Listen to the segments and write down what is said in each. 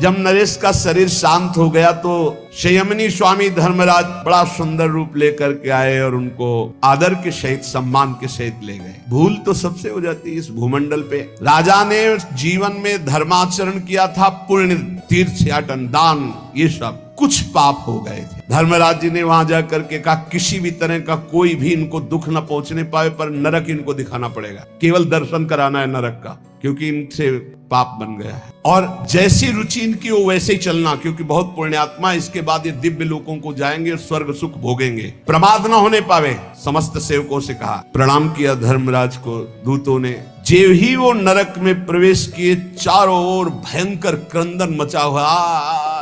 जब नरेश का शरीर शांत हो गया तो संयमनी स्वामी धर्मराज बड़ा सुंदर रूप लेकर के आए और उनको आदर के सहित सम्मान के सहित ले गए। भूल तो सबसे हो जाती है इस भूमंडल पे। राजा ने जीवन में धर्माचरण किया था, पुण्य, तीर्थयाटन, दान, ये सब कुछ पाप हो गए थे। धर्मराज जी ने वहां जाकर के कहा किसी भी तरह का कोई भी इनको दुख न पहुंचने पाए, पर नरक इनको दिखाना पड़ेगा, केवल दर्शन कराना है नरक का, क्योंकि इनसे पाप बन गया है। और जैसी रुचि इनकी हो वैसे ही चलना, क्योंकि बहुत पुण्यात्मा, इसके बाद ये दिव्य लोकों को जाएंगे और स्वर्ग सुख भोगेंगे, प्रमाद न होने पावे। समस्त सेवकों से कहा, प्रणाम किया धर्मराज को दूतों ने। जेव ही वो नरक में प्रवेश किए, चारों ओर भयंकर क्रंदन मचा हुआ,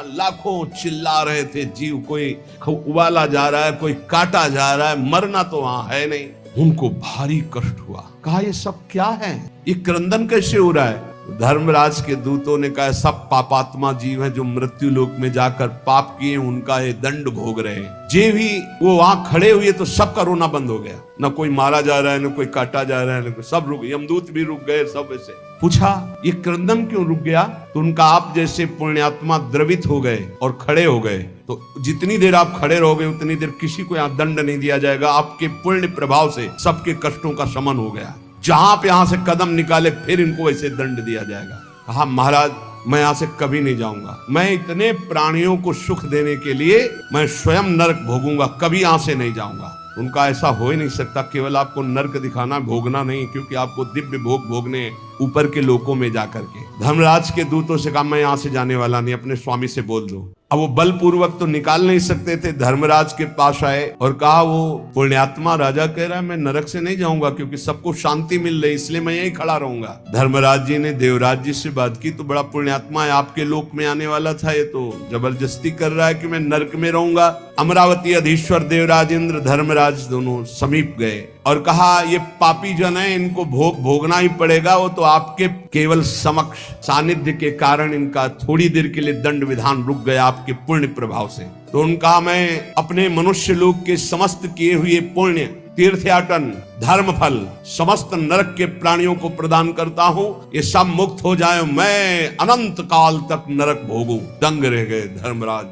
लाखों चिल्ला रहे थे जीव, कोई उबाला जा रहा है, कोई काटा जा रहा है, मरना तो वहां है नहीं। उनको भारी कष्ट हुआ। कहा ये सब क्या है, ये क्रंदन कैसे हो रहा है? धर्मराज के दूतों ने कहा सब पापात्मा जीव हैं जो मृत्यु लोक में जाकर पाप किए, उनका ये दंड भोग रहे हैं। जे भी वो वहां खड़े हुए तो सबका रोना बंद हो गया, न कोई मारा जा रहा है, न कोई काटा जा रहा है, न सब रुक, यमदूत भी रुक गए, सब ऐसे। पूछा ये क्रंदन क्यों रुक गया? तो उनका आप जैसे पुण्यात्मा द्रवित हो गए और खड़े हो गए, तो जितनी देर आप खड़े रहोगे उतनी देर किसी को यहाँ दंड नहीं दिया जाएगा। आपके पुण्य प्रभाव से सबके कष्टों का शमन हो गया। जहां पे यहां से कदम निकाले फिर इनको वैसे दंड दिया जाएगा। कहा महाराज मैं यहां से कभी नहीं जाऊंगा, मैं इतने प्राणियों को सुख देने के लिए मैं स्वयं नरक भोगूंगा, कभी यहां से नहीं जाऊंगा। उनका ऐसा हो ही नहीं सकता, केवल आपको नरक दिखाना, भोगना नहीं, क्योंकि आपको दिव्य भोग भोगने ऊपर के लोकों में जाकर के। धर्मराज के दूतों से कहा मैं यहां से जाने वाला नहीं, अपने स्वामी से बोल दो। अब वो बलपूर्वक तो निकाल नहीं सकते थे। धर्मराज के पास आए और कहा वो पुण्यात्मा राजा कह रहा है मैं नरक से नहीं जाऊंगा, क्योंकि सबको शांति मिल रही, इसलिए मैं यहीं खड़ा रहूंगा। धर्मराज जी ने देवराज जी से बात की, तो बड़ा पुण्यात्मा है, आपके लोक में आने वाला था, ये तो जबरदस्ती कर रहा है कि मैं नरक में रहूंगा। अमरावती अधीश्वर देवराज इंद्र धर्मराज दोनों समीप गए और कहा ये पापी जन है, इनको भोगना ही पड़ेगा। वो तो आपके केवल समक्ष सानिध्य के कारण इनका थोड़ी देर के लिए दंड विधान रुक गया आपके पुण्य प्रभाव से। तो उनका मैं अपने मनुष्य लोक के समस्त किए हुए पुण्य, तीर्थयाटन, धर्म फल समस्त नरक के प्राणियों को प्रदान करता हूँ, ये सब मुक्त हो जाए, मैं अनंत काल तक नरक भोगूं। दंग रह गए धर्मराज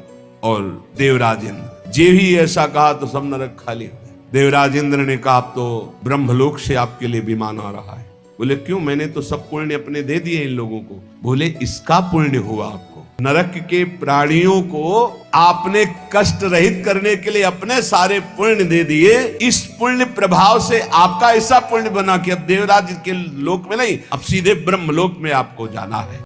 और देवराज इंद्र। जे ही ऐसा कहा तो सब नरक खाली हो गए। देवराज इंद्र ने कहा अब तो ब्रह्मलोक से आपके लिए विमान आ रहा है। बोले क्यों? मैंने तो सब पुण्य अपने दे दिए इन लोगों को। बोले इसका पुण्य हुआ आपको, नरक के प्राणियों को आपने कष्ट रहित करने के लिए अपने सारे पुण्य दे दिए। इस पुण्य प्रभाव से आपका ऐसा पुण्य बना कि अब देवराज के लोक में नहीं, अब सीधे ब्रह्मलोक में आपको जाना है।